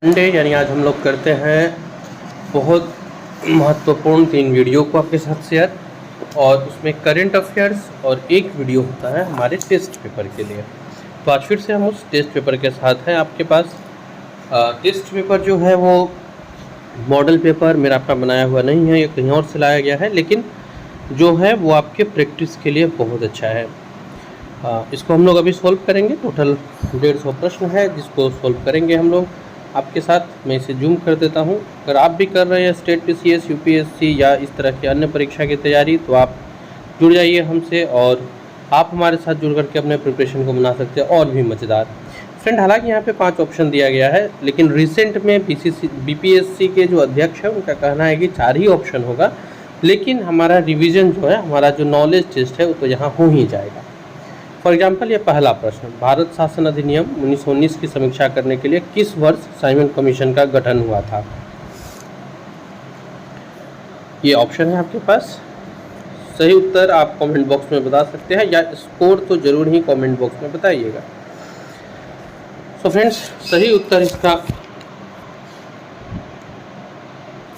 Sunday यानी आज हम लोग करते हैं बहुत महत्वपूर्ण 3 वीडियो को आपके साथ शेयर, और उसमें करंट अफेयर्स और एक वीडियो होता है हमारे टेस्ट पेपर के लिए। तो आज फिर से हम उस टेस्ट पेपर के साथ हैं आपके पास। टेस्ट पेपर जो है वो मॉडल पेपर मेरा अपना बनाया हुआ नहीं है, ये कहीं और से लाया गया है, लेकिन जो है वो आपके प्रैक्टिस के लिए बहुत अच्छा है। इसको हम लोग अभी सोल्व करेंगे। टोटल 150 प्रश्न है जिसको सोल्व करेंगे हम लोग आपके साथ। मैं इसे जूम कर देता हूं। अगर आप भी कर रहे हैं स्टेट पीसीएस, यूपीएससी या इस तरह की अन्य परीक्षा की तैयारी, तो आप जुड़ जाइए हमसे और आप हमारे साथ जुड़ करके अपने प्रिपरेशन को बना सकते हैं और भी मज़ेदार। फ्रेंड, हालांकि यहाँ पे 5 ऑप्शन दिया गया है, लेकिन रिसेंट में बीपीएससी के जो अध्यक्ष हैं उनका कहना है कि 4 ही ऑप्शन होगा, लेकिन हमारा रिविज़न जो है, हमारा जो नॉलेज टेस्ट है वो तो यहाँ हो ही जाएगा। फॉर एग्जाम्पल, ये पहला प्रश्न, भारत शासन अधिनियम 1919 की समीक्षा करने के लिए किस वर्ष साइमन कमीशन का गठन हुआ था? ये ऑप्शन है आपके पास। सही उत्तर आप कमेंट बॉक्स में बता सकते हैं, या स्कोर तो जरूर ही कमेंट बॉक्स में बताइएगा। सो फ्रेंड्स, सही उत्तर इसका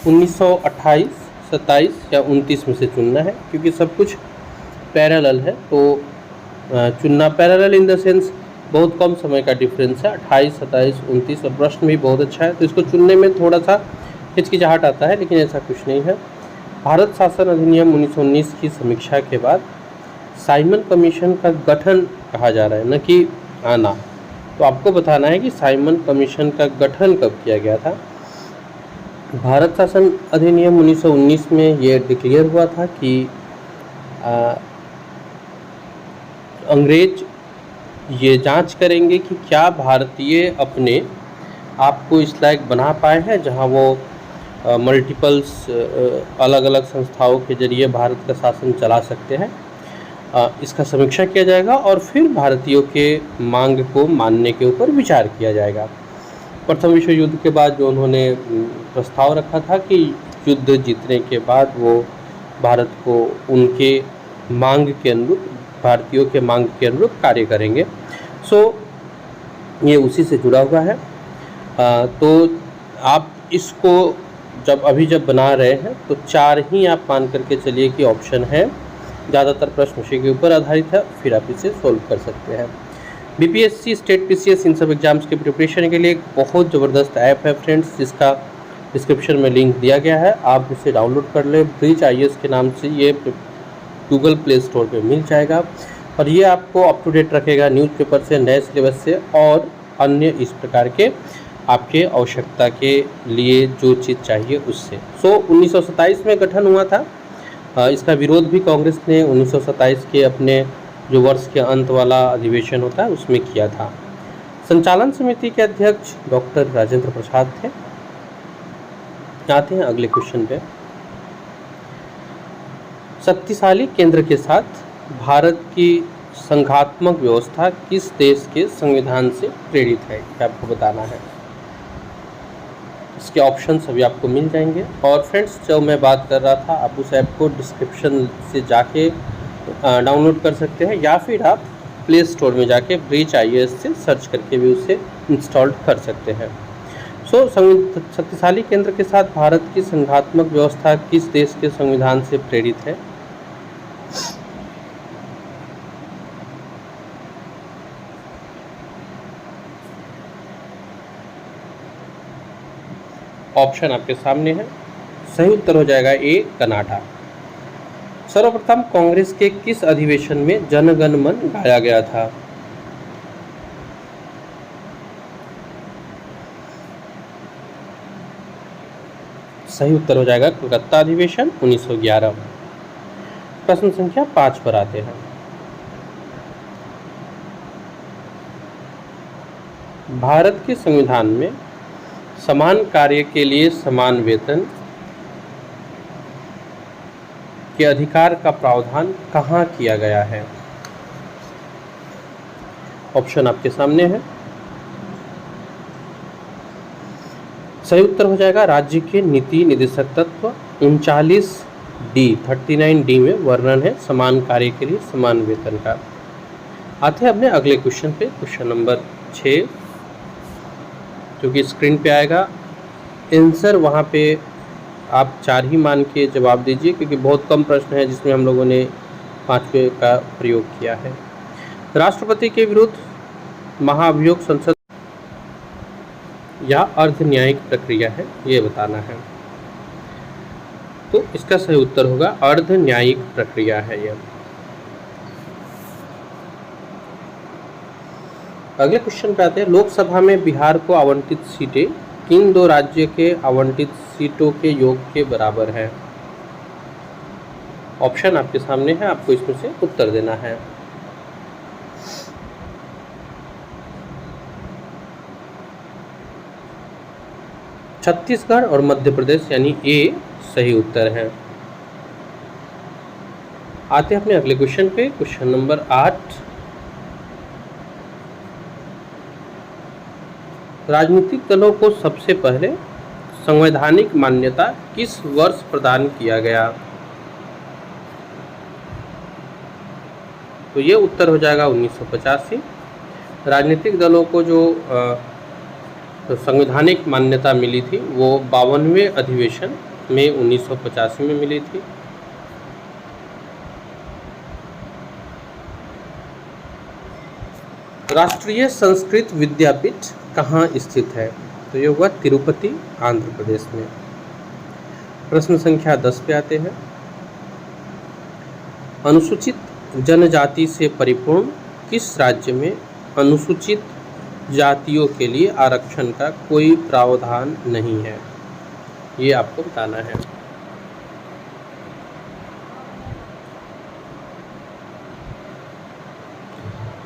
1928, 27 या 29 में से चुनना है, क्योंकि सब कुछ पैरेलल है। तो चुनना पैरेलल इन द सेंस बहुत कम समय का डिफरेंस है, 28, 27, 29, और प्रश्न भी बहुत अच्छा है, तो इसको चुनने में थोड़ा सा हिचकिचाहट आता है, लेकिन ऐसा कुछ नहीं है। भारत शासन अधिनियम 1919 की समीक्षा के बाद साइमन कमीशन का गठन कहा जा रहा है, न कि आना। तो आपको बताना है कि साइमन कमीशन का गठन कब किया गया था। भारत शासन अधिनियम 1919 में ये डिक्लेयर हुआ था कि अंग्रेज ये जांच करेंगे कि क्या भारतीय अपने आप को इस लायक बना पाए हैं जहां वो मल्टीपल्स अलग अलग संस्थाओं के जरिए भारत का शासन चला सकते हैं। इसका समीक्षा किया जाएगा और फिर भारतीयों के मांग को मानने के ऊपर विचार किया जाएगा। प्रथम विश्व युद्ध के बाद जो उन्होंने प्रस्ताव रखा था कि युद्ध जीतने के बाद वो भारत को उनके मांग के अनुरूप, भारतीयों के मांग के अनुरूप कार्य करेंगे। सो ये उसी से जुड़ा हुआ है। तो आप इसको जब बना रहे हैं तो 4 ही आप मान करके चलिए कि ऑप्शन है। ज़्यादातर प्रश्न उसी के ऊपर आधारित है, फिर आप इसे सोल्व कर सकते हैं। बीपीएससी, स्टेट पीसीएस, इन सब एग्जाम्स के प्रिपरेशन के लिए एक बहुत ज़बरदस्त ऐप है फ्रेंड्स, जिसका डिस्क्रिप्शन में लिंक दिया गया है। आप उसे डाउनलोड कर लें। ब्रिज आईएएस के नाम से ये गूगल प्ले स्टोर पे मिल जाएगा, और ये आपको अप टू डेट रखेगा न्यूज़पेपर से, नए सिलेबस से और अन्य इस प्रकार के आपके आवश्यकता के लिए जो चीज़ चाहिए उससे। 1927 में गठन हुआ था। इसका विरोध भी कांग्रेस ने 1927 के अपने जो वर्ष के अंत वाला अधिवेशन होता है उसमें किया था। संचालन समिति के अध्यक्ष डॉक्टर राजेंद्र प्रसाद थे। आते हैं अगले क्वेश्चन पे। शक्तिशाली केंद्र के साथ भारत की संघात्मक व्यवस्था किस देश के संविधान से प्रेरित है, क्या आपको बताना है। इसके ऑप्शन सभी आपको मिल जाएंगे। और फ्रेंड्स, जो मैं बात कर रहा था, आप उस ऐप को डिस्क्रिप्शन से जाके डाउनलोड कर सकते हैं, या फिर आप प्ले स्टोर में जाके ब्रिज आईएएस से सर्च करके भी उसे इंस्टॉल कर सकते हैं। शक्तिशाली केंद्र के साथ भारत की संघात्मक व्यवस्था किस देश के संविधान से प्रेरित है। ऑप्शन आपके सामने है। सही उत्तर हो जाएगा ए, कनाडा। सर्वप्रथम कांग्रेस के किस अधिवेशन में जनगण मन गाया गया था। सही उत्तर हो जाएगा कलकत्ता अधिवेशन 1911। प्रश्न संख्या 5 पर आते हैं। भारत के संविधान में समान कार्य के लिए समान वेतन के अधिकार का प्रावधान कहाँ किया गया है। ऑप्शन आपके सामने है। सही उत्तर हो जाएगा राज्य के नीति निदेशक तत्व 39D में वर्णन है समान कार्य के लिए समान वेतन का। आते हैं अपने अगले क्वेश्चन पे, क्वेश्चन नंबर 6। क्योंकि स्क्रीन पे आएगा आंसर, वहाँ पे आप 4 ही मान के जवाब दीजिए, क्योंकि बहुत कम प्रश्न है जिसमें हम लोगों ने 5वें का प्रयोग किया है। राष्ट्रपति के विरुद्ध महाभियोग संसद या अर्ध न्यायिक प्रक्रिया है, ये बताना है। तो इसका सही उत्तर होगा अर्ध न्यायिक प्रक्रिया है यह। अगले क्वेश्चन पे आते हैं। लोकसभा में बिहार को आवंटित सीटें किन 2 राज्य के आवंटित सीटों के योग के बराबर है? ऑप्शन आपके सामने है, आपको इसमें से उत्तर देना है। छत्तीसगढ़ और मध्य प्रदेश, यानी ए सही उत्तर है। आते हैं अपने अगले क्वेश्चन पे, क्वेश्चन नंबर 8। राजनीतिक दलों को सबसे पहले संवैधानिक मान्यता किस वर्ष प्रदान किया गया? तो ये उत्तर हो जाएगा 1985। राजनीतिक दलों को जो संवैधानिक मान्यता मिली थी वो 52वें अधिवेशन में 1985 में मिली थी। राष्ट्रीय संस्कृत विद्यापीठ कहाँ स्थित है? तो ये हुआ तिरुपति, आंध्र प्रदेश में। प्रश्न संख्या 10 पे आते हैं। अनुसूचित जनजाति से परिपूर्ण किस राज्य में अनुसूचित जातियों के लिए आरक्षण का कोई प्रावधान नहीं है? ये आपको बताना है।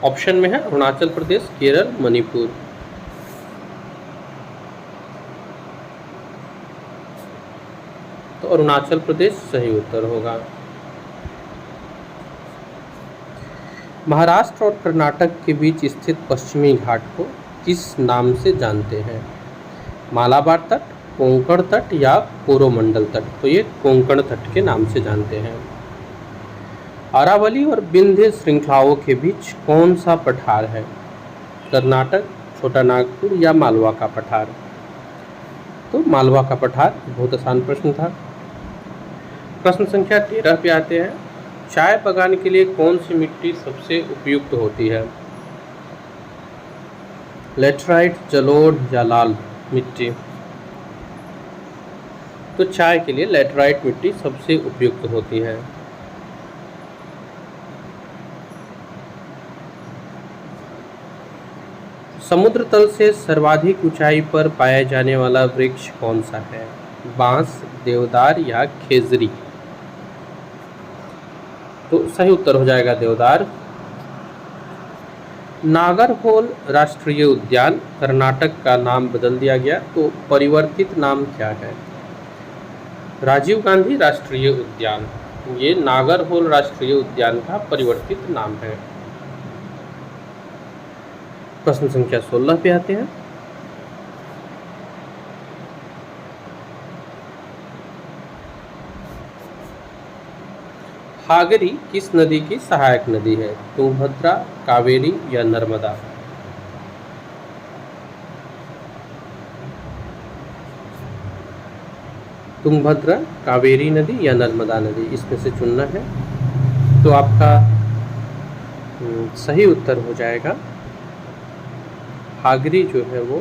ऑप्शन में है अरुणाचल प्रदेश, केरल, मणिपुर। तो अरुणाचल प्रदेश सही उत्तर होगा। महाराष्ट्र और कर्नाटक के बीच स्थित पश्चिमी घाट को किस नाम से जानते हैं? मालाबार तट, कोंकण तट या कोरोमंडल तट? तो ये कोंकण तट के नाम से जानते हैं। अरावली और विंध्य श्रृंखलाओं के बीच कौन सा पठार है? कर्नाटक, छोटा नागपुर या मालवा का पठार? तो मालवा का पठार। बहुत आसान प्रश्न था। प्रश्न संख्या 13 पे आते हैं। चाय पकाने के लिए कौन सी मिट्टी सबसे उपयुक्त होती है? लेटराइट, जलोढ़ या लाल मिट्टी? तो चाय के लिए लेटराइट मिट्टी सबसे उपयुक्त होती है। समुद्र तल से सर्वाधिक ऊंचाई पर पाया जाने वाला वृक्ष कौन सा है? बांस, देवदार या खेजरी? तो सही उत्तर हो जाएगा देवदार। नागरहोल राष्ट्रीय उद्यान कर्नाटक का नाम बदल दिया गया, तो परिवर्तित नाम क्या है? राजीव गांधी राष्ट्रीय उद्यान। ये नागरहोल राष्ट्रीय उद्यान का परिवर्तित नाम है। प्रश्न संख्या 16 पे आते हैं। हागरी किस नदी की सहायक नदी है? तुंगभद्रा, कावेरी या नर्मदा? तुंगभद्रा, कावेरी नदी या नर्मदा नदी, इसमें से चुनना है। तो आपका सही उत्तर हो जाएगा हागरी जो है वो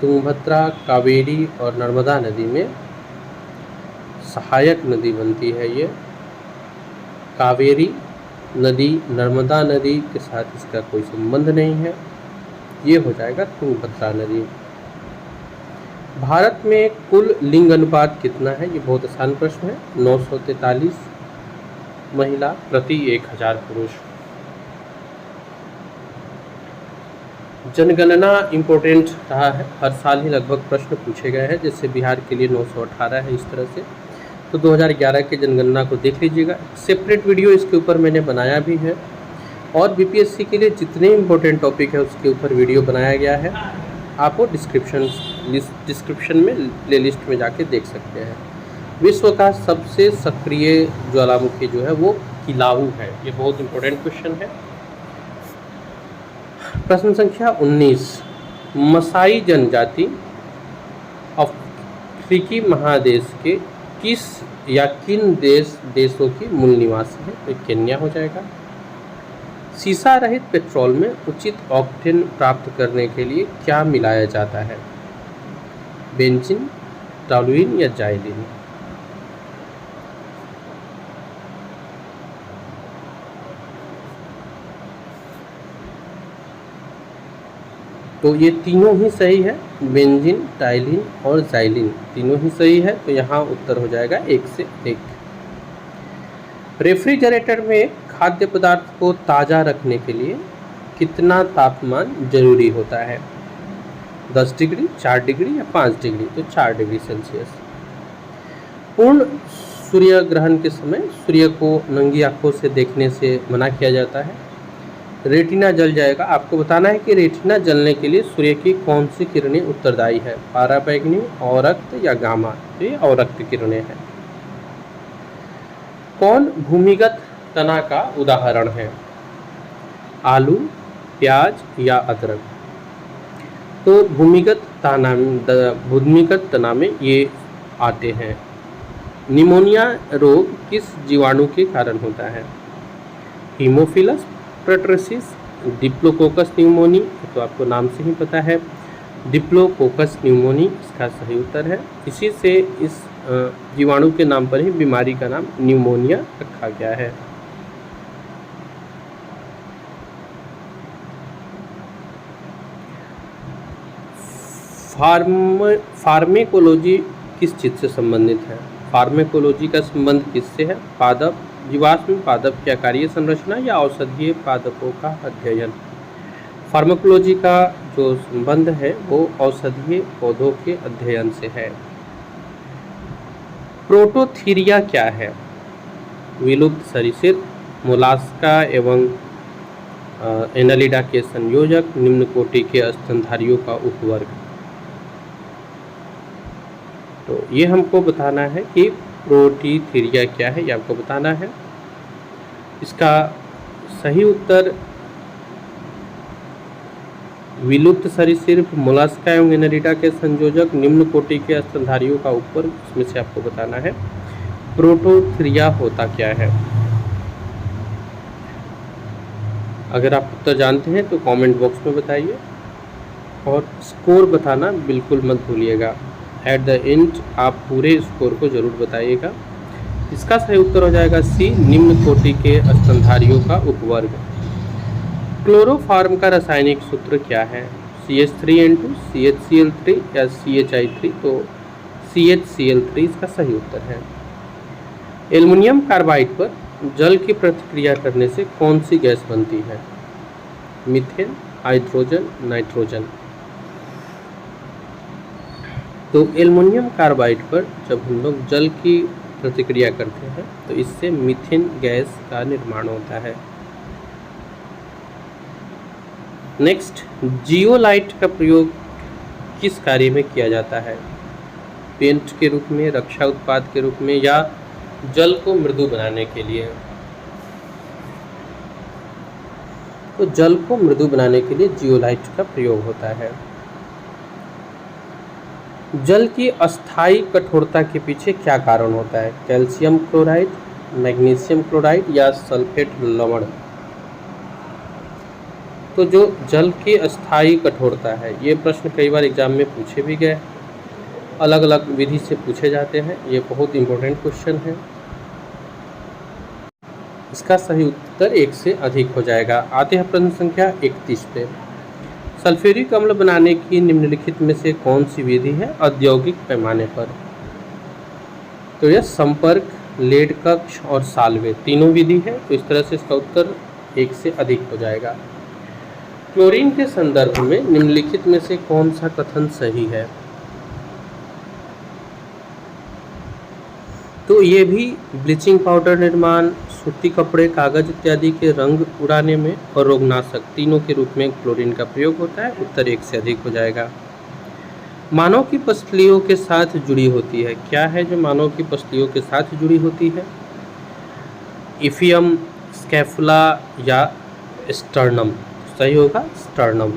तुंगभद्रा, कावेरी और नर्मदा नदी में सहायक नदी बनती है। ये कावेरी नदी नर्मदा नदी के साथ इसका कोई संबंध नहीं है। ये हो जाएगा तुंगभद्रा नदी। भारत में कुल लिंग अनुपात कितना है? ये बहुत आसान प्रश्न है। 943 महिला प्रति 1000 पुरुष। जनगणना इम्पोर्टेंट रहा है, हर साल ही लगभग प्रश्न पूछे गए हैं। जैसे बिहार के लिए 918 है, इस तरह से। तो 2011 के जनगणना को देख लीजिएगा। सेपरेट वीडियो इसके ऊपर मैंने बनाया भी है, और बीपीएससी के लिए जितने इम्पोर्टेंट टॉपिक है उसके ऊपर वीडियो बनाया गया है। आप वो डिस्क्रिप्शन में प्लेलिस्ट में जाके देख सकते हैं। विश्व का सबसे सक्रिय ज्वालामुखी जो है वो किलाऊ है। ये बहुत इम्पोर्टेंट क्वेश्चन है। प्रश्न संख्या 19। मसाई जनजाति अफ्रीकी महादेश के किस या किन देशों की मूल निवासी है? तो केन्या हो जाएगा। सीसा रहित पेट्रोल में उचित ऑक्टेन प्राप्त करने के लिए क्या मिलाया जाता है? बेंजीन, टॉल्यूइन या जाइलिन? तो ये तीनों ही सही है, बेंजीन, टाइलिन और जाइलिन तीनों ही सही है। तो यहाँ उत्तर हो जाएगा 1 से 1। रेफ्रिजरेटर में खाद्य पदार्थ को ताज़ा रखने के लिए कितना तापमान जरूरी होता है? 10 डिग्री, 4 डिग्री या 5 डिग्री? तो 4 डिग्री सेल्सियस। पूर्ण सूर्य ग्रहण के समय सूर्य को नंगी आंखों से देखने से मना किया जाता है। रेटिना जल जाएगा। आपको बताना है कि रेटिना जलने के लिए सूर्य की कौन सी किरणें उत्तरदायी है? पाराबैंगनी, अवरक्त या गामा? तो ये अवरक्त किरणें हैं। कौन भूमिगत तना का उदाहरण है? आलू, प्याज या अदरक? तो भूमिगत तना में ये आते हैं। निमोनिया रोग किस जीवाणु के कारण होता है? Haemophilus pertussis, diplococcus pneumoniae? तो आपको नाम से ही पता है, डिप्लोकोकस न्यूमोनी इसका सही उत्तर है। इसी से इस जीवाणु के नाम पर ही बीमारी का नाम न्यूमोनिया रखा गया है। फार्मेकोलॉजी किस चीज़ से संबंधित है? फार्मेकोलॉजी का संबंध किससे है? पादप, जीवाश्म पादप की आकारीय संरचना या औषधीय पादपों का अध्ययन? फार्माकोलॉजी का जो संबंध है वो औषधीय पौधों के अध्ययन से है। प्रोटोथीरिया क्या है? विलुप्त सरीसृप, मोलास्का एवं एनालिडा के संयोजक, निम्न कोटि के स्तनधारियों का उपवर्ग? तो ये हमको बताना है कि प्रोटीथीरिया क्या है, ये आपको बताना है। इसका सही उत्तर विलुप्त सरीसृप, मोलास्का एवं एनालिडा के संयोजक, निम्न कोटि के स्तनधारियों का उपवर्ग, इसमें से आपको बताना है प्रोटोथीरिया होता क्या है। अगर आप उत्तर जानते हैं तो कमेंट बॉक्स में बताइए और स्कोर बताना बिल्कुल मत भूलिएगा। एट द एंड आप पूरे स्कोर को जरूर बताइएगा। इसका सही उत्तर हो जाएगा सी, निम्न कोटि के स्तनधारियों का उपवर्ग। क्लोरोफॉर्म का रासायनिक सूत्र क्या है? CH3N2, CHCl3 या CHI3? तो CHCl3 इसका सही उत्तर है। एल्युमिनियम कार्बाइड पर जल की प्रतिक्रिया करने से कौन सी गैस बनती है? Methane, hydrogen, nitrogen? तो एल्युमिनियम कार्बाइड पर जब हम लोग जल की प्रतिक्रिया करते हैं तो इससे मीथेन गैस का निर्माण होता है। नेक्स्ट, जियोलाइट का प्रयोग किस कार्य में किया जाता है? पेंट के रूप में, रक्षा उत्पाद के रूप में या जल को मृदु बनाने के लिए? तो जल को मृदु बनाने के लिए जियोलाइट का प्रयोग होता है। जल की अस्थायी कठोरता के पीछे क्या कारण होता है? कैल्शियम क्लोराइड, मैग्नीशियम क्लोराइड या सल्फेट लवण? तो जो जल की अस्थायी कठोरता है, ये प्रश्न कई बार एग्जाम में पूछे भी गए, अलग अलग विधि से पूछे जाते हैं। ये बहुत इंपॉर्टेंट क्वेश्चन है। इसका सही उत्तर 1 से अधिक हो जाएगा। आते हैं प्रश्न संख्या 31 पे। सल्फ्यूरिक अम्ल बनाने की निम्नलिखित में से कौन सी विधि है औद्योगिक पैमाने पर? तो यह संपर्क, लेड कक्ष और साल्वे तीनों विधि है। तो इस तरह से इसका उत्तर 1 से अधिक हो जाएगा। क्लोरीन के संदर्भ में निम्नलिखित में से कौन सा कथन सही है? तो ये भी ब्लीचिंग पाउडर निर्माण, सूती कपड़े, कागज इत्यादि के रंग उड़ाने में और रोगनाशक तीनों के रूप में क्लोरीन का प्रयोग होता है। उत्तर 1 से अधिक हो जाएगा। मानव की पसलियों के साथ जुड़ी होती है, क्या है जो मानव की पसलियों के साथ जुड़ी होती है? इफियम, स्कैफुला या स्टर्नम? सही होगा स्टर्नम।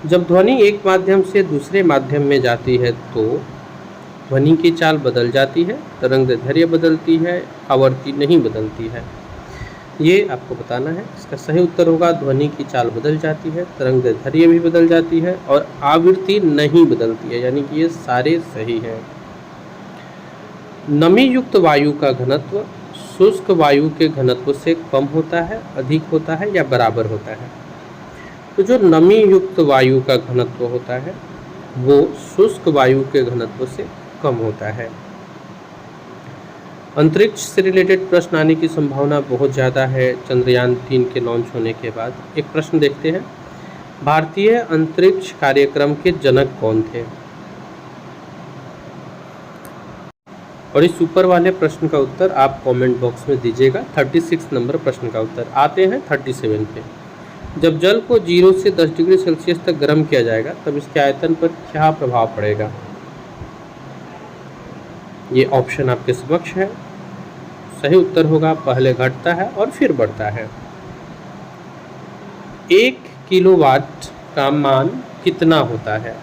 जब ध्वनि एक माध्यम से दूसरे माध्यम में जाती है तो ध्वनि की चाल बदल जाती है, तरंगदैर्घ्य बदलती है, आवृत्ति नहीं बदलती है। ये आपको बताना है। इसका सही उत्तर होगा ध्वनि की चाल बदल जाती है, तरंगदैर्घ्य भी बदल जाती है और आवृत्ति नहीं बदलती है, यानी कि ये सारे सही हैं। नमी युक्त वायु का घनत्व शुष्क वायु के घनत्व से कम होता है, अधिक होता है या बराबर होता है? तो जो नमी युक्त वायु का घनत्व होता है वो शुष्क वायु के घनत्व से कम होता है। अंतरिक्ष से रिलेटेड प्रश्न आने की संभावना बहुत ज़्यादा है चंद्रयान 3 के लॉन्च होने के बाद। एक प्रश्न देखते हैं, भारतीय अंतरिक्ष कार्यक्रम के जनक कौन थे? और इस ऊपर वाले प्रश्न का उत्तर आप कमेंट बॉक्स में दीजिएगा। 36 नंबर प्रश्न का उत्तर। आते हैं 37 पे। जब जल को 0 से 10 डिग्री सेल्सियस तक गर्म किया जाएगा तब इसके आयतन पर क्या प्रभाव पड़ेगा? ये ऑप्शन आपके समक्ष है। सही उत्तर होगा पहले घटता है और फिर बढ़ता है। 1 किलोवाट का मान कितना होता है?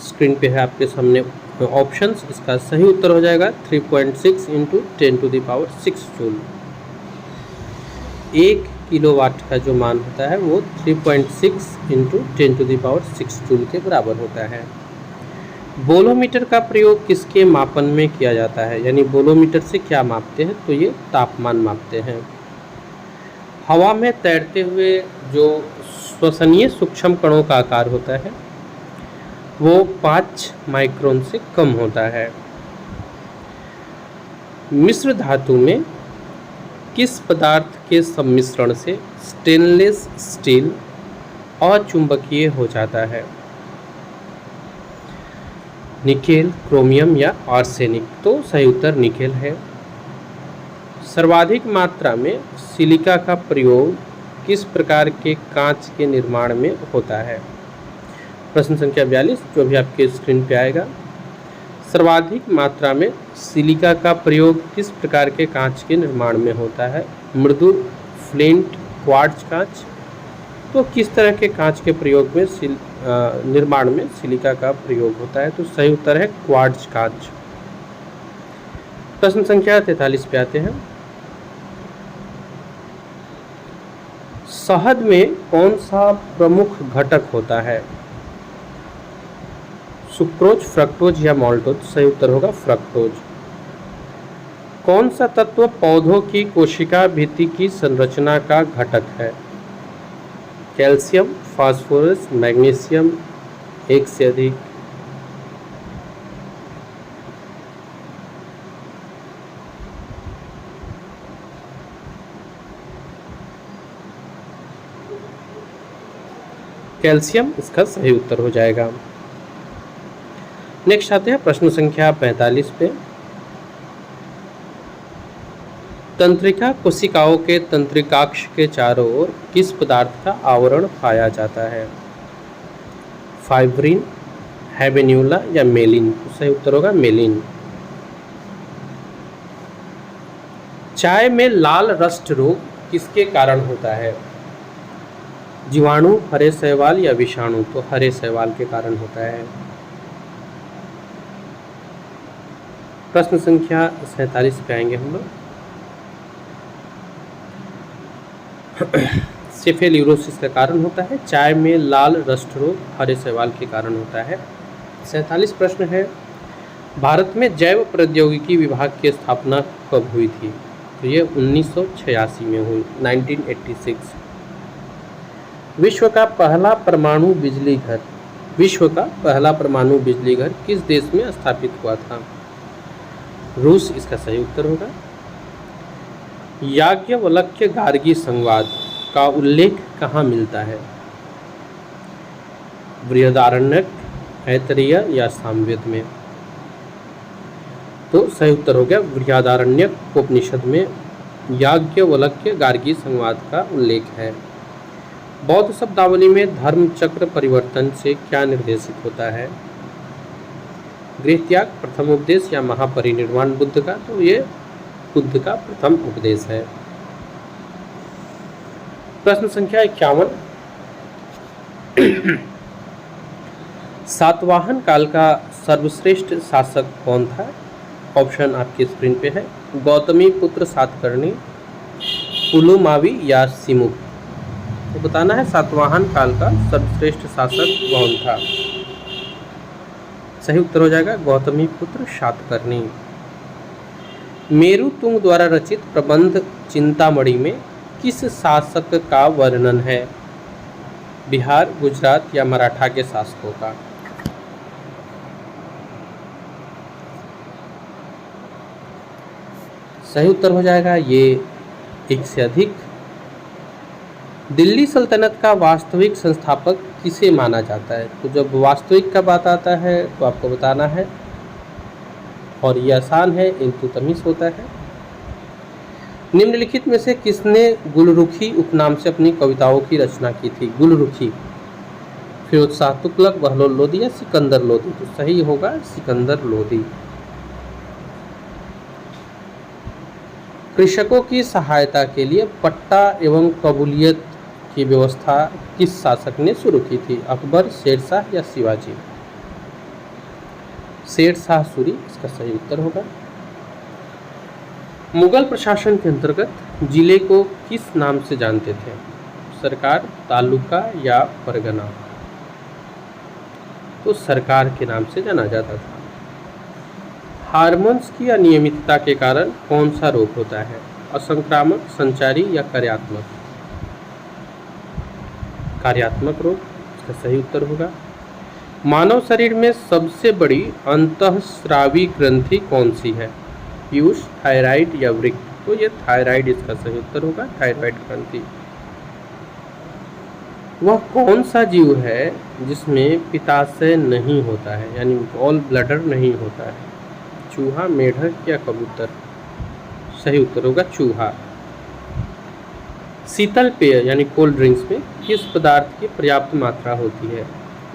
स्क्रीन पे है आपके सामने ऑप्शंस। इसका सही उत्तर हो जाएगा 3.6 इंटू 10⁶ जूल। 1 किलोवाट का जो मान होता है वो 3.6 इंटू 10⁶ जूल के बराबर होता है। बोलोमीटर का प्रयोग किसके मापन में किया जाता है? यानी बोलोमीटर से क्या मापते हैं? तो ये तापमान मापते हैं। हवा में तैरते हुए जो श्वसनीय सूक्ष्म कणों का आकार होता है वो 5 माइक्रोन से कम होता है। मिश्र धातु में किस पदार्थ के सम्मिश्रण से स्टेनलेस स्टील अचुंबकीय हो जाता है? निकेल, क्रोमियम या आर्सेनिक? तो सही उत्तर निकेल है। सर्वाधिक मात्रा में सिलिका का प्रयोग किस प्रकार के कांच के निर्माण में होता है? प्रश्न संख्या 42 जो भी आपके स्क्रीन पे आएगा। सर्वाधिक मात्रा में सिलिका का प्रयोग किस प्रकार के कांच के निर्माण में होता है? मृदु, फ्लिंट, क्वार्ट्ज कांच? तो किस तरह के कांच के प्रयोग में निर्माण में सिलिका का प्रयोग होता है? तो सही उत्तर है क्वार्ट्ज कांच। प्रश्न संख्या 43 पे आते हैं। शहद में कौन सा प्रमुख घटक होता है? सुक्रोज, फ्रक्टोज या माल्टोज? सही उत्तर होगा फ्रक्टोज। कौन सा तत्व पौधों की कोशिका भित्ति की संरचना का घटक है? कैल्शियम, फास्फोरस, मैग्नीशियम, एक से अधिक? कैल्शियम इसका सही उत्तर हो जाएगा। नेक्स्ट आते हैं प्रश्न संख्या 45 पे। तंत्रिका कोशिकाओं के तंत्रिकाक्ष के चारों ओर किस पदार्थ का आवरण पाया जाता है? फाइब्रिन, हैबेन्यूला या मेलिन? तो सही उत्तर होगा मेलिन। चाय में लाल रस्ट रोग किसके कारण होता है? जीवाणु, हरे शैवाल या विषाणु? तो हरे शैवाल के कारण होता है। प्रश्न संख्या 47 पे आएंगे हम लोग। सेफेल्यूरोसिस का कारण होता है। चाय में लाल रस्ट रोग हरे शैवाल के कारण होता है। 47 प्रश्न है, भारत में जैव प्रौद्योगिकी विभाग की स्थापना कब हुई थी? तो ये 1986 में हुई, 1986। विश्व का पहला परमाणु बिजली घर किस देश में स्थापित हुआ था? रूस इसका सही उत्तर होगा। याज्ञवल्क्य गार्गी संवाद का उल्लेख कहाँ मिलता है? बृहदारण्यक, ऐतरेय या सामवेद में? तो सही उत्तर हो गया बृहदारण्यक उपनिषद में याज्ञवल्क्य गार्गी संवाद का उल्लेख है। बौद्ध शब्दावली में धर्म चक्र परिवर्तन से क्या निर्देशित होता है? गृह त्याग, प्रथम उपदेश या महापरिनिर्वाण बुद्ध का? तो ये बुद्ध का प्रथम उपदेश है। प्रश्न संख्या 51, सातवाहन काल का सर्वश्रेष्ठ शासक कौन था? ऑप्शन आपकी स्क्रीन पे है। गौतमी पुत्र सातकर्णी, पुलुमावी या सिमुक। तो बताना है सातवाहन काल का सर्वश्रेष्ठ शासक कौन था। सही उत्तर हो जाएगा गौतमी पुत्र सातकर्णी। मेरुतुंग द्वारा रचित प्रबंध चिंतामणि में किस शासक का वर्णन है? बिहार, गुजरात या मराठा के शासकों का? सही उत्तर हो जाएगा ये एक से अधिक। दिल्ली सल्तनत का वास्तविक संस्थापक किसे माना जाता है? तो जब वास्तविक का बात आता है तो आपको बताना है, और ये आसान है, इल्तुतमिश होता है। निम्नलिखित में से किसने गुलरुखी उपनाम से अपनी कविताओं की रचना की थी? गुलरुखी, फिरोज शाह तुगलक, बहलोल लोदी या सिकंदर लोदी? तो सही होगा सिकंदर लोदी। कृषकों की सहायता के लिए पट्टा एवं कबूलियत की व्यवस्था किस शासक ने शुरू की थी? अकबर, शेरशाह या शिवाजी? शेरशाह सूरी इसका सही उत्तर होगा। मुगल प्रशासन के अंतर्गत जिले को किस नाम से जानते थे? सरकार, तालुका या परगना? तो सरकार के नाम से जाना जाता था। हार्मोन्स की अनियमितता के कारण कौन सा रोग होता है? असंक्रामक, संचारी या कार्यात्मक? कार्यात्मक रोग इसका सही उत्तर होगा। मानव शरीर में सबसे बड़ी अंतःस्रावी ग्रंथि कौन सी है? पीयूष, थायराइड या वृक्क? तो ये थायराइड इसका सही उत्तर होगा, थायराइड ग्रंथि। वह कौन सा जीव है जिसमें पित्ताशय नहीं होता है, यानी गॉल ब्लैडर नहीं होता है? चूहा, मेढक या कबूतर? सही उत्तर होगा चूहा। शीतल पेय यानी कोल्ड ड्रिंक्स में किस पदार्थ की पर्याप्त मात्रा होती है?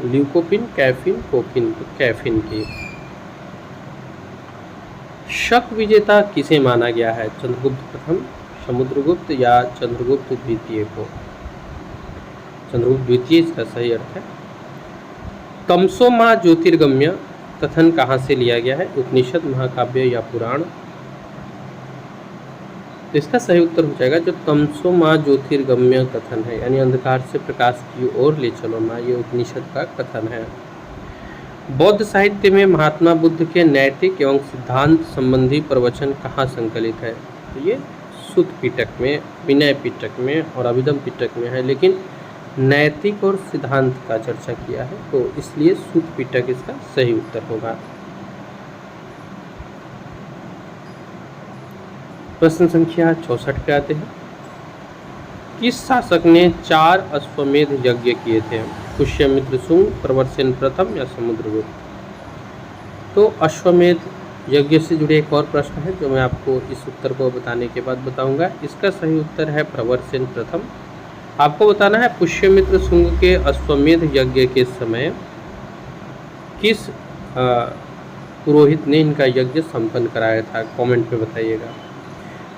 ल्यूकोपिन, कैफीन, कोकीन? तो कैफीन की। शक विजेता किसे माना गया है? चंद्रगुप्त प्रथम, समुद्रगुप्त या चंद्रगुप्त द्वितीय को? चंद्रगुप्त द्वितीय इसका सही अर्थ है। तमसो मां ज्योतिर्गम्य कथन कहाँ से लिया गया है? उपनिषद, महाकाव्य या पुराण? तो इसका सही उत्तर हो जाएगा जो तमसो मां ज्योतिर्गम्य कथन है, यानी अंधकार से प्रकाश की ओर ले चलो मां, ये उपनिषद का कथन है। बौद्ध साहित्य में महात्मा बुद्ध के नैतिक एवं सिद्धांत संबंधी प्रवचन कहाँ संकलित है? तो ये सुत्त पिटक में, विनय पिटक में और अभिधम पिटक में है, लेकिन नैतिक और सिद्धांत का चर्चा किया है, तो इसलिए सुत्त पिटक इसका सही उत्तर होगा। प्रश्न संख्या 64 पे आते हैं। किस शासक ने 4 अश्वमेध यज्ञ किए थे? पुष्यमित्र शुंग, प्रवरसेन प्रथम या समुद्रगुप्त? तो अश्वमेध यज्ञ से जुड़े एक और प्रश्न है जो मैं आपको इस उत्तर को बताने के बाद बताऊंगा। इसका सही उत्तर है प्रवरसेन प्रथम। आपको बताना है पुष्यमित्र शुंग के अश्वमेध यज्ञ के समय किस पुरोहित ने इनका यज्ञ संपन्न कराया था? कमेंट पे बताइएगा।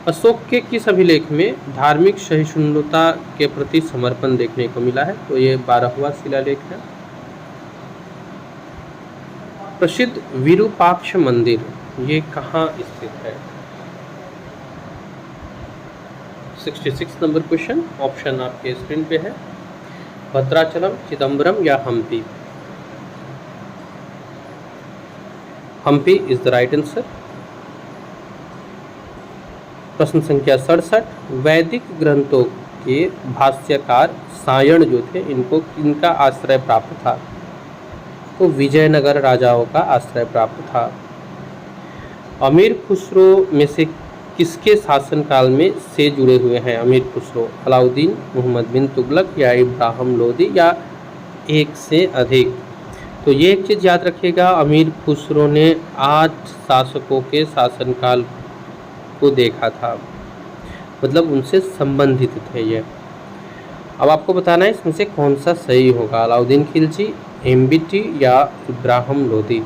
अशोक के किस अभिलेख में धार्मिक सहिष्णुता के प्रति समर्पण देखने को मिला है? तो ये 12वां शिलालेख है। प्रसिद्ध विरूपाक्ष मंदिर ये कहाँ स्थित है? 66 नंबर क्वेश्चन, ऑप्शन आपके स्क्रीन पे है। भद्राचलम, चिदम्बरम या Hampi? Hampi is the right answer. प्रश्न संख्या 67, वैदिक ग्रंथों के भाष्यकार सायण जो थे इनको किनका आश्रय प्राप्त था? तो विजयनगर राजाओं का आश्रय प्राप्त था। अमीर खुसरो में से किसके शासनकाल में से जुड़े हुए हैं अमीर खुसरो? अलाउद्दीन, मोहम्मद बिन तुगलक या इब्राहिम लोदी या एक से अधिक? तो ये एक चीज़ याद रखिएगा, अमीर खुसरो ने 8 शासकों के शासनकाल को देखा था, मतलब उनसे संबंधित थे ये। अब आपको बताना है इसमें से कौन सा सही होगा, अलाउद्दीन खिलजी, एमबीटी या इब्राहिम लोदी?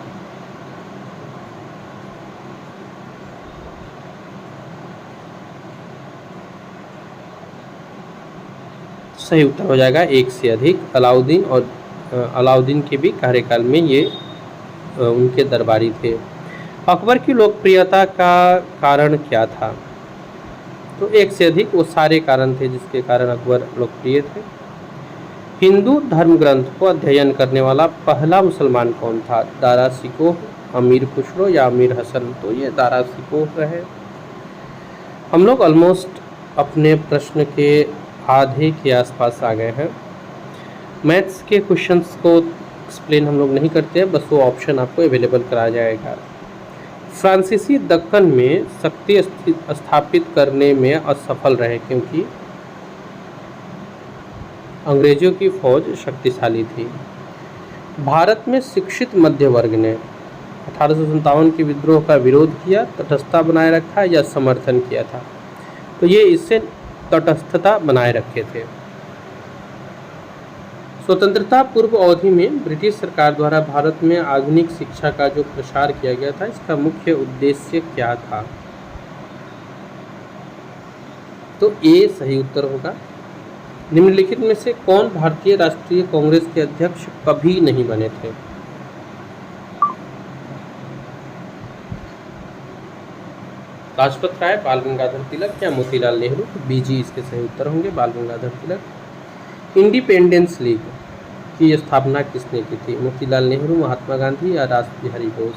सही उत्तर हो जाएगा एक से अधिक। अलाउद्दीन और अलाउद्दीन के भी कार्यकाल में ये उनके दरबारी थे। अकबर की लोकप्रियता का कारण क्या था? तो एक से अधिक वो सारे कारण थे जिसके कारण अकबर लोकप्रिय थे। हिंदू धर्म ग्रंथ को अध्ययन करने वाला पहला मुसलमान कौन था? दारा शिकोह, अमीर खुसरो या अमीर हसन? तो ये दारा शिकोह रहे। हम लोग ऑलमोस्ट अपने प्रश्न के आधे के आसपास आ गए हैं। मैथ्स के क्वेश्चंस को एक्सप्लेन हम लोग नहीं करते हैं, बस वो ऑप्शन आपको अवेलेबल कराया जाएगा। फ्रांसीसी दक्कन में शक्ति स्थापित करने में असफल रहे क्योंकि अंग्रेजों की फौज शक्तिशाली थी। भारत में शिक्षित मध्य वर्ग ने 1857 के विद्रोह का विरोध किया, तटस्थता बनाए रखा या समर्थन किया था? तो ये इससे तटस्थता बनाए रखे थे। स्वतंत्रता पूर्व अवधि में ब्रिटिश सरकार द्वारा भारत में आधुनिक शिक्षा का जो प्रसार किया गया था, इसका मुख्य उद्देश्य क्या था? तो ए सही उत्तर होगा। निम्नलिखित में से कौन भारतीय राष्ट्रीय कांग्रेस के अध्यक्ष कभी नहीं बने थे? लाजपत राय, बाल गंगाधर तिलक या मोतीलाल नेहरू? बीजी इसके सही उत्तर होंगे, बाल गंगाधर तिलक। इंडिपेंडेंस लीग की स्थापना किसने की थी? मोतीलाल नेहरू, महात्मा गांधी या रास बिहारी बोस?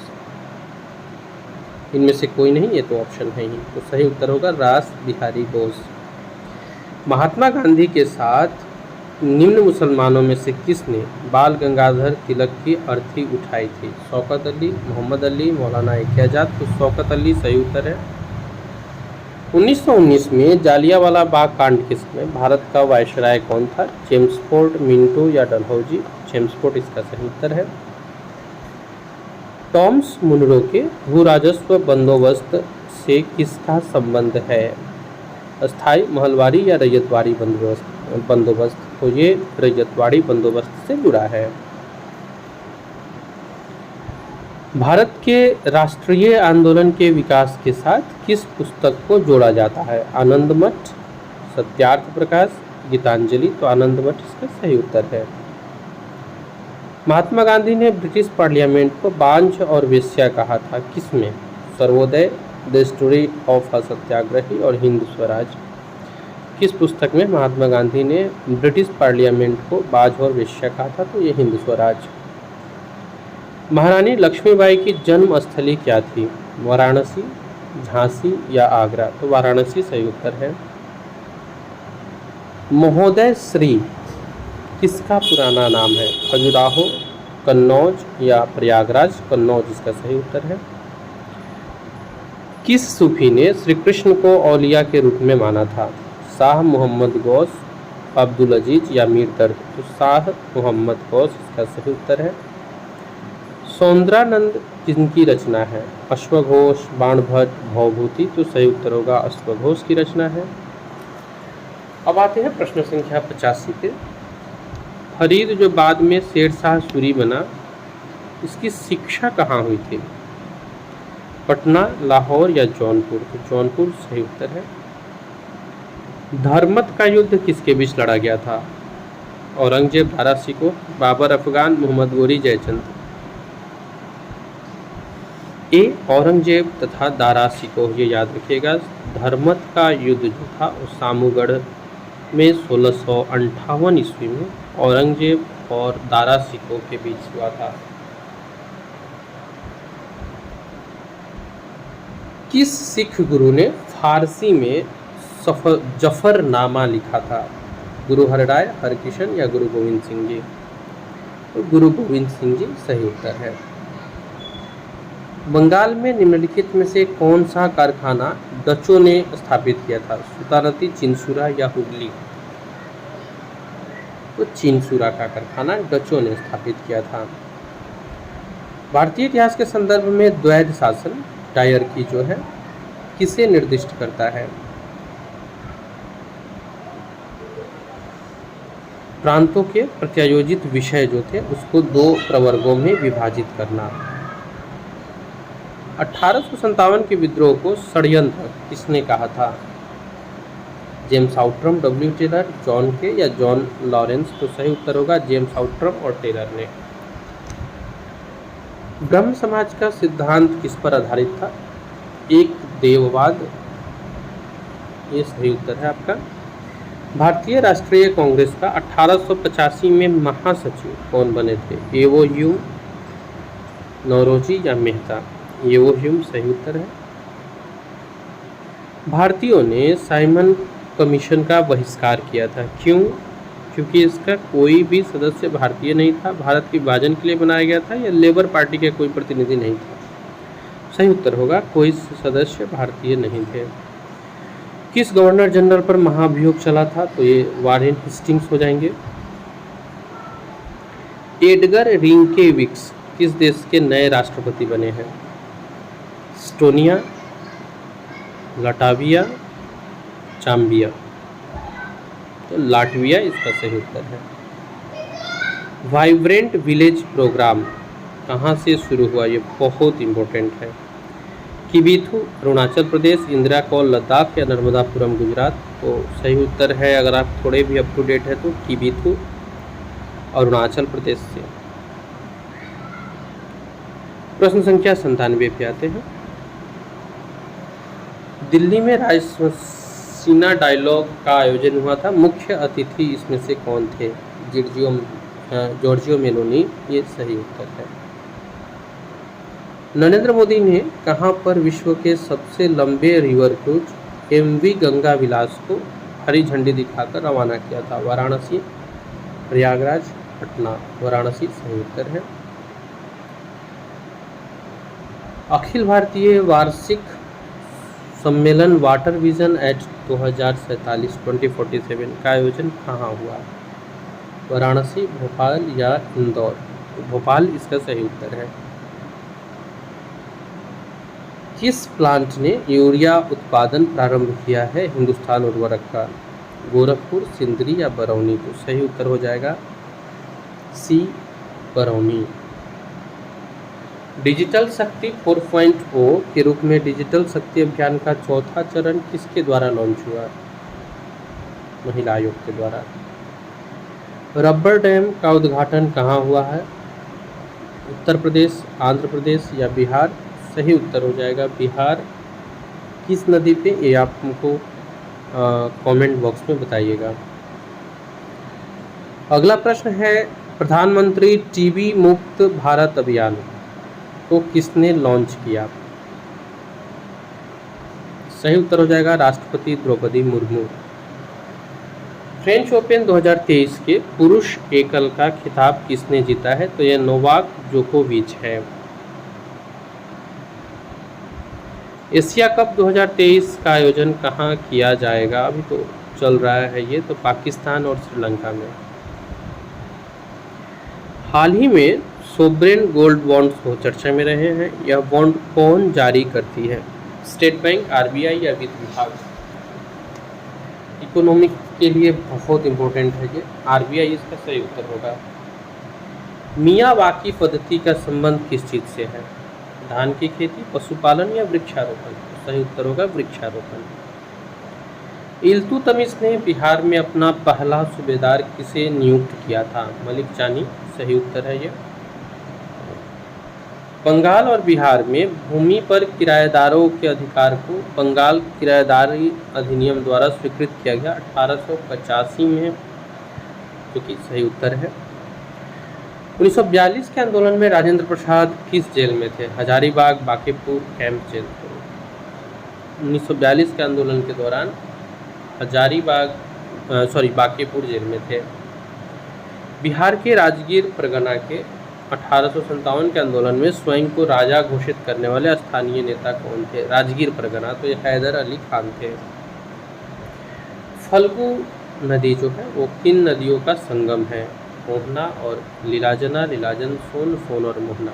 इनमें से कोई नहीं, ये तो ऑप्शन है ही। तो सही उत्तर होगा रास बिहारी बोस। महात्मा गांधी के साथ निम्न मुसलमानों में से किसने बाल गंगाधर तिलक की अर्थी उठाई थी? शौकत अली, मोहम्मद अली, मौलाना एहतियाजात? तो शौकत अली सही उत्तर है। 1919 में जालियांवाला बाग कांड के समय भारत का वायसराय कौन था? चेम्सफोर्ड, मिंटो या डलहौजी? चेम्सफोर्ड इसका सही उत्तर है। टॉमस मुनरो के भू राजस्व बंदोबस्त से किसका संबंध है? अस्थाई, महलवारी या रैयतवाड़ी बंदोबस्त? तो ये रैयतवाड़ी बंदोबस्त से जुड़ा है। भारत के राष्ट्रीय आंदोलन के विकास के साथ किस पुस्तक को जोड़ा जाता है? आनंद मठ, सत्यार्थ प्रकाश, गीतांजलि? तो आनंद मठ इसका सही उत्तर है। महात्मा गांधी ने ब्रिटिश पार्लियामेंट को बांझ और वेश्या कहा था, किसमें? Sarvodaya, the story of a satyagrahi और हिंद स्वराज? किस पुस्तक में महात्मा गांधी ने ब्रिटिश पार्लियामेंट को बांझ और वेश्या कहा था? तो ये हिंद स्वराज। महारानी लक्ष्मीबाई की जन्म स्थली क्या थी? वाराणसी, झांसी या आगरा? तो वाराणसी सही उत्तर है। महोदय श्री किसका पुराना नाम है? खजुराहो, कन्नौज या प्रयागराज? कन्नौज इसका सही उत्तर है। किस सूफी ने श्री कृष्ण को औलिया के रूप में माना था? शाह मोहम्मद गौस, अब्दुल अजीज या मीर दर्द? तो शाह मोहम्मद गौस इसका सही उत्तर है। सौंदरानंद किनकी रचना है? अश्वघोष, बाणभट्ट, भवभूति? तो सही उत्तर होगा अश्वघोष की रचना है। अब आते हैं प्रश्न संख्या 85 पे। फरीद जो बाद में शेर शाह सूरी बना, इसकी शिक्षा कहाँ हुई थी? पटना, लाहौर या जौनपुर? तो जौनपुर सही उत्तर है। धर्मत का युद्ध किसके बीच लड़ा गया था? औरंगजेब, दारा शिकोह, बाबर अफगान, मोहम्मद गोरी, जयचंद? ए औरंगजेब तथा दारा शिकोह, ये याद रखिएगा। धर्मत का युद्ध जो था वो सामूगढ़ में 1658 ईस्वी में औरंगजेब और दारा शिकोह के बीच हुआ था। किस सिख गुरु ने फारसी में जफरनामा लिखा था? गुरु हरराय, हरकिशन या गुरु गोविंद सिंह जी? तो गुरु गोविंद सिंह जी सही उत्तर है। बंगाल में निम्नलिखित में से कौन सा कारखाना डचों ने स्थापित किया था? सुल्तानती, चिंसुरा या हुगली? तो चिंसुरा का कारखाना डचों ने स्थापित किया था। भारतीय इतिहास के संदर्भ में द्वैध शासन डायरकी जो है किसे निर्दिष्ट करता है? प्रांतों के प्रत्यायोजित विषय जो थे उसको दो प्रवर्गों में विभाजित करना। 1857 के विद्रोह को षड्यंत्र किसने कहा था? James Outram, W Taylor, John Kaye या जॉन लॉरेंस? तो सही उत्तर होगा जेम्स आउट्रम और टेलर ने। ब्रह्म समाज का सिद्धांत किस पर आधारित था? एक देववाद, ये सही उत्तर है आपका। भारतीय राष्ट्रीय कांग्रेस का 1885 में महासचिव कौन बने थे? एवो ह्यूम, नौरोजी या मेहता? एवो ह्यूम सही उत्तर है। भारतीयों ने साइमन कमीशन का बहिष्कार किया था, क्यों? क्योंकि इसका कोई भी सदस्य भारतीय नहीं था, भारत के विभाजन के लिए बनाया गया था, या लेबर पार्टी के कोई प्रतिनिधि नहीं था? सही उत्तर होगा कोई सदस्य भारतीय नहीं थे। किस गवर्नर जनरल पर महाभियोग चला था? तो ये वारेन हेस्टिंग्स हो जाएंगे। एडगर रिंकेविक्स किस देश के नए राष्ट्रपति बने हैं? Estonia, Latvia, Zambia? तो लाटविया इसका सही उत्तर है। वाइब्रेंट विलेज प्रोग्राम कहाँ से शुरू हुआ? ये बहुत इम्पोर्टेंट है। किबीथू अरुणाचल प्रदेश, इंदिरा कॉल लद्दाख या नर्मदापुरम गुजरात? तो सही उत्तर है, अगर आप थोड़े भी अप टू डेट है तो किबीथू अरुणाचल प्रदेश से। प्रश्न संख्या 97 पे आते हैं। दिल्ली में रायसीना डायलॉग का आयोजन हुआ था, मुख्य अतिथि इसमें से कौन थे? जॉर्जियो मेलोनी, ये सही उत्तर है। नरेंद्र मोदी ने कहां पर विश्व के सबसे लंबे रिवर क्रूज एमवी गंगा विलास को हरी झंडी दिखाकर रवाना किया था? वाराणसी, प्रयागराज, पटना? वाराणसी सही उत्तर है। अखिल भारतीय वार्षिक सम्मेलन वाटर विजन एट 2047 का आयोजन कहाँ हुआ? वाराणसी, भोपाल या इंदौर? भोपाल इसका सही उत्तर है। किस प्लांट ने यूरिया उत्पादन प्रारंभ किया है हिंदुस्तान उर्वरक का? गोरखपुर, सिंदरी या बरौनी? तो सही उत्तर हो जाएगा सी, बरौनी। डिजिटल शक्ति 4.0 के रूप में डिजिटल शक्ति अभियान का चौथा चरण किसके द्वारा लॉन्च हुआ? महिला आयोग के द्वारा। रबर डैम का उद्घाटन कहाँ हुआ है? उत्तर प्रदेश, आंध्र प्रदेश या बिहार? सही उत्तर हो जाएगा बिहार। किस नदी पे, ये आप हमको कमेंट बॉक्स में बताइएगा। अगला प्रश्न है, प्रधानमंत्री टीबी मुक्त भारत अभियान को किसने लॉन्च किया? सही उत्तर हो जाएगा राष्ट्रपति द्रौपदी मुर्मू। फ्रेंच ओपन 2023 के पुरुष एकल का खिताब किसने जीता है? तो यह नोवाक जोकोविच है। एशिया कप 2023 का आयोजन कहाँ किया जाएगा? अभी तो चल रहा है ये, तो पाकिस्तान और श्रीलंका में। हाल ही में सोवरेन गोल्ड बॉन्ड्स को चर्चा में रहे हैं, यह बॉन्ड कौन जारी करती है? स्टेट बैंक, आरबीआई या वित्त विभाग? इकोनॉमिक के लिए बहुत इंपॉर्टेंट है ये, आरबीआई इसका सही उत्तर होगा। मियावाकी पद्धति का संबंध किस चीज़ से है? धान की खेती, पशुपालन या वृक्षारोपण? सही उत्तर होगा वृक्षारोपण। इल्तुतमिश ने बिहार में अपना पहला सूबेदार किसे नियुक्त किया था? मलिक जानी? सही उत्तर है ये। बंगाल और बिहार में भूमि पर किराएदारों के अधिकार को बंगाल किराएदारी अधिनियम द्वारा स्वीकृत किया गया 1885 में, जो कि सही उत्तर है। 1942 के आंदोलन में राजेंद्र प्रसाद किस जेल में थे? Hazaribagh, Bankipur, camp jail? 1942 के आंदोलन के दौरान बांकीपुर जेल में थे। बिहार के राजगीर परगना के 1857 के आंदोलन में स्वयं को राजा घोषित करने वाले स्थानीय नेता कौन थे? राजगीर परगना, तो ये हैदर अली खान थे। फल्गु नदी जो है वो किन नदियों का संगम है? मोहना और लीलाजना, लीलाजन, सोन, सोन और मोहना?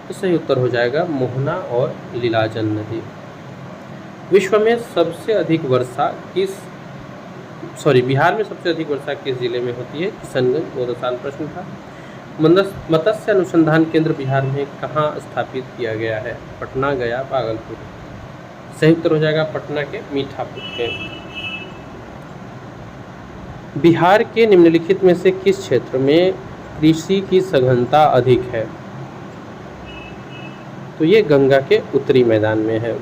तो सही उत्तर हो जाएगा मोहना और लीलाजन नदी। विश्व में सबसे अधिक वर्षा बिहार में सबसे अधिक वर्षा किस जिले में होती है? किशनगंज। बहुत आसान प्रश्न था। मत्स्य अनुसंधान केंद्र बिहार में कहाँ स्थापित किया गया है? पटना, गया, भागलपुर? सही उत्तर हो जाएगा पटना के मीठापुर के। बिहार के निम्नलिखित में से किस क्षेत्र में कृषि की सघनता अधिक है? तो ये गंगा के उत्तरी मैदान में है।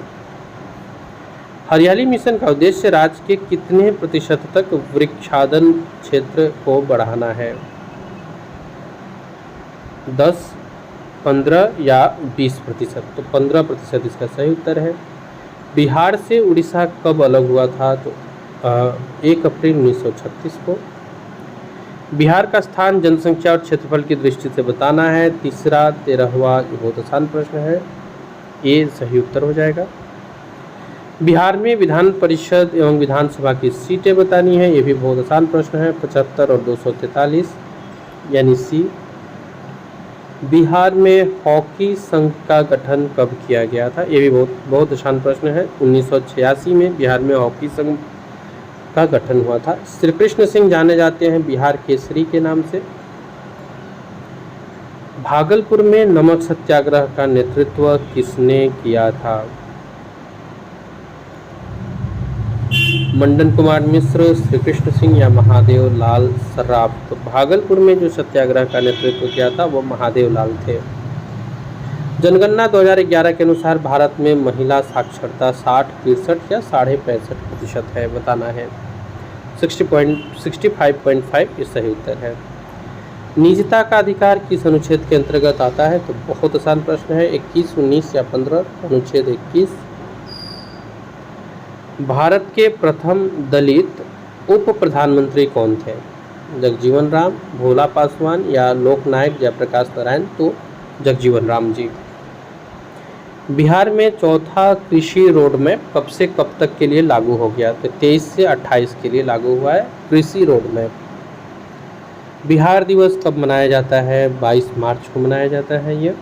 हरियाली मिशन का उद्देश्य राज्य के कितने प्रतिशत तक वृक्षादन क्षेत्र को बढ़ाना है? 10, 15 या 20%? तो 15% इसका सही उत्तर है। बिहार से उड़ीसा कब अलग हुआ था? तो 1 अप्रैल 1936 को। बिहार का स्थान जनसंख्या और क्षेत्रफल की दृष्टि से बताना है। तीसरा 13वां, ये बहुत आसान प्रश्न है, ये सही उत्तर हो जाएगा। बिहार में विधान परिषद एवं विधानसभा की सीटें बतानी है, ये भी बहुत आसान प्रश्न है, 75 और 243 यानी सी। बिहार में हॉकी संघ का गठन कब किया गया था? ये भी बहुत आसान प्रश्न है। 1986 में बिहार में हॉकी संघ का गठन हुआ था। श्री कृष्ण सिंह जाने जाते हैं बिहार केसरी के नाम से। भागलपुर में नमक सत्याग्रह का नेतृत्व किसने किया था? मंडन कुमार मिश्र, श्री कृष्ण सिंह या महादेव लाल सर्राफ? तो भागलपुर में जो सत्याग्रह का नेतृत्व किया था वो महादेव लाल थे। जनगणना 2011 के अनुसार भारत में महिला साक्षरता 60, 63 या 65% है, बताना है। 65.5 ये सही उत्तर है। निजता का अधिकार किस अनुच्छेद के अंतर्गत आता है? तो बहुत आसान प्रश्न है, 21, 19 या 15? अनुच्छेद 21। भारत के प्रथम दलित उप प्रधानमंत्री कौन थे? जगजीवन राम, भोला पासवान या लोकनायक जयप्रकाश नारायण? तो जगजीवन राम जी। बिहार में चौथा कृषि रोड मैप कब से कब तक के लिए लागू हो गया? तो 23 से 28 के लिए लागू हुआ है कृषि रोड मैप। बिहार दिवस कब मनाया जाता है? 22 मार्च को मनाया जाता है ये।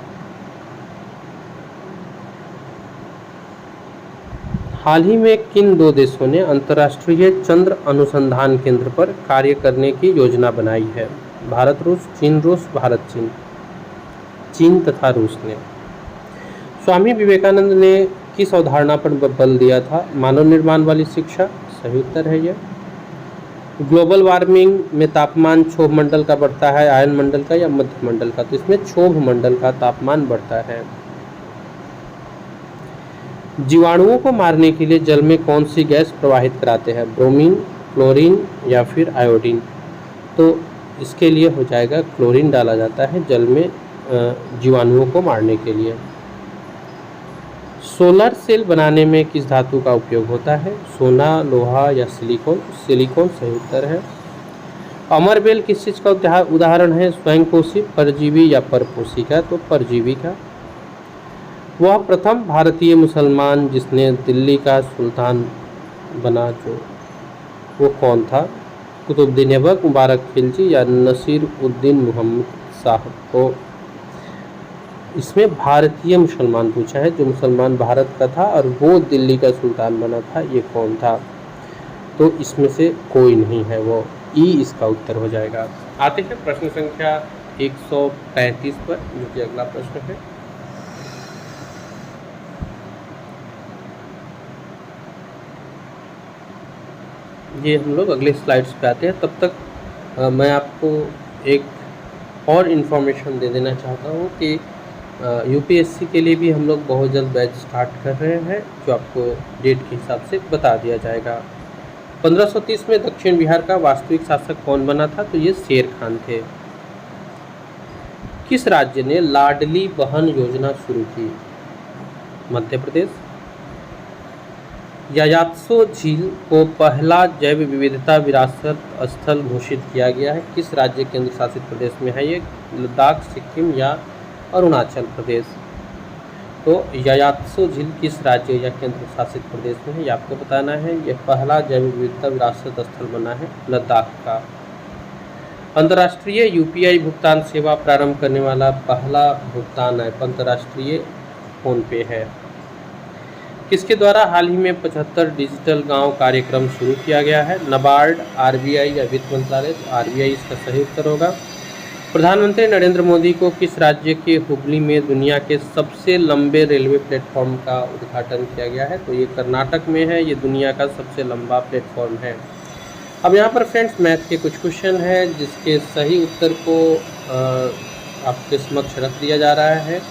हाल ही में किन 2 देशों ने अंतर्राष्ट्रीय चंद्र अनुसंधान केंद्र पर कार्य करने की योजना बनाई है? भारत रूस, चीन रूस, भारत चीन? चीन तथा रूस ने। स्वामी विवेकानंद ने किस अवधारणा पर बल दिया था? मानव निर्माण वाली शिक्षा? सही उत्तर है ये। ग्लोबल वार्मिंग में तापमान क्षोभ मंडल का बढ़ता है, आयन मंडल का या मध्य मंडल का? तो इसमें क्षोभ मंडल का तापमान बढ़ता है। जीवाणुओं को मारने के लिए जल में कौन सी गैस प्रवाहित कराते हैं? ब्रोमीन, क्लोरीन या फिर आयोडीन? तो इसके लिए हो जाएगा क्लोरीन डाला जाता है जल में जीवाणुओं को मारने के लिए। सोलर सेल बनाने में किस धातु का उपयोग होता है? सोना, लोहा या सिलिकॉन? सिलिकॉन सही उत्तर है। अमरबेल किस चीज़ का उदाहरण है? स्वयंपोषी, परजीवी या परपोषी का? तो परजीवी का। वह प्रथम भारतीय मुसलमान जिसने दिल्ली का सुल्तान बना, जो वो कौन था? कुतुबुद्दीन ऐबक, मुबारक खिलजी या नसीर उद्दीन मोहम्मद साहब? को इसमें भारतीय मुसलमान पूछा है, जो मुसलमान भारत का था और वो दिल्ली का सुल्तान बना था, ये कौन था? तो इसमें से कोई नहीं है, वो ई इसका उत्तर हो जाएगा। आते हैं प्रश्न संख्या 135 पर, जो कि अगला प्रश्न है। ये हम लोग अगले स्लाइड्स पे आते हैं। तब तक मैं आपको एक और इन्फॉर्मेशन दे देना चाहता हूँ कि यूपीएससी के लिए भी हम लोग बहुत जल्द बैच स्टार्ट कर रहे हैं, जो आपको डेट के हिसाब से बता दिया जाएगा। 1530 में दक्षिण बिहार का वास्तविक शासक कौन बना था? तो ये शेर खान थे। किस राज्य ने लाडली बहन योजना शुरू की? मध्य प्रदेश। यायात्सो झील को पहला जैव विविधता विरासत स्थल घोषित किया गया है, किस राज्य केंद्र शासित प्रदेश में है ये? लद्दाख, सिक्किम या अरुणाचल प्रदेश? तो यायात्सो झील किस राज्य या केंद्र शासित प्रदेश में है, ये आपको बताना है। यह पहला जैव विविधता विरासत स्थल बना है लद्दाख का। अंतर्राष्ट्रीय यूपीआई भुगतान सेवा प्रारंभ करने वाला पहला भुगतान ऐप अंतर्राष्ट्रीय फोन पे है। किसके द्वारा हाल ही में 75 डिजिटल गांव कार्यक्रम शुरू किया गया है? नबार्ड, आरबीआई या वित्त मंत्रालय? तो आरबीआई इसका सही उत्तर होगा। प्रधानमंत्री नरेंद्र मोदी को किस राज्य के हुबली में दुनिया के सबसे लंबे रेलवे प्लेटफॉर्म का उद्घाटन किया गया है? तो ये कर्नाटक में है, ये दुनिया का सबसे लंबा प्लेटफॉर्म है। अब यहाँ पर फ्रेंड्स मैथ के कुछ क्वेश्चन है जिसके सही उत्तर को आपके समक्ष रख दिया जा रहा है।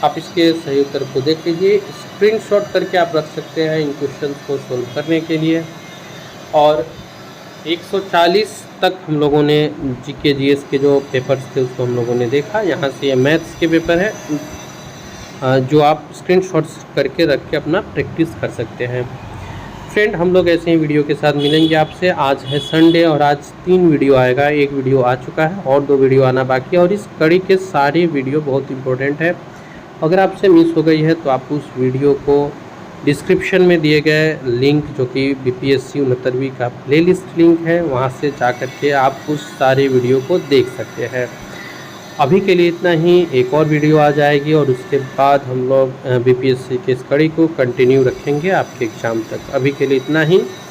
आप इसके सही उत्तर को देख लीजिए, स्क्रीनशॉट करके आप रख सकते हैं इन क्वेश्चन को सोल्व करने के लिए। और 140 तक हम लोगों ने जीके जीएस के जो पेपर्स थे उसको हम लोगों ने देखा। यहाँ से ये मैथ्स के पेपर है जो आप स्क्रीनशॉट्स करके रख के अपना प्रैक्टिस कर सकते हैं। फ्रेंड, हम लोग ऐसे ही वीडियो के साथ मिलेंगे आपसे। आज है संडे और आज 3 वीडियो आएगा, 1 वीडियो आ चुका है और 2 वीडियो आना बाकी है। और इस कड़ी के सारे वीडियो बहुत इंपॉर्टेंट है। अगर आपसे मिस हो गई है तो आप उस वीडियो को डिस्क्रिप्शन में दिए गए लिंक जो कि बीपीएससी 69वीं का प्लेलिस्ट लिंक है, वहाँ से जा कर के आप उस सारे वीडियो को देख सकते हैं। अभी के लिए इतना ही, एक और वीडियो आ जाएगी और उसके बाद हम लोग बीपीएससी के इस कड़ी को कंटिन्यू रखेंगे आपके एग्ज़ाम तक। अभी के लिए इतना ही।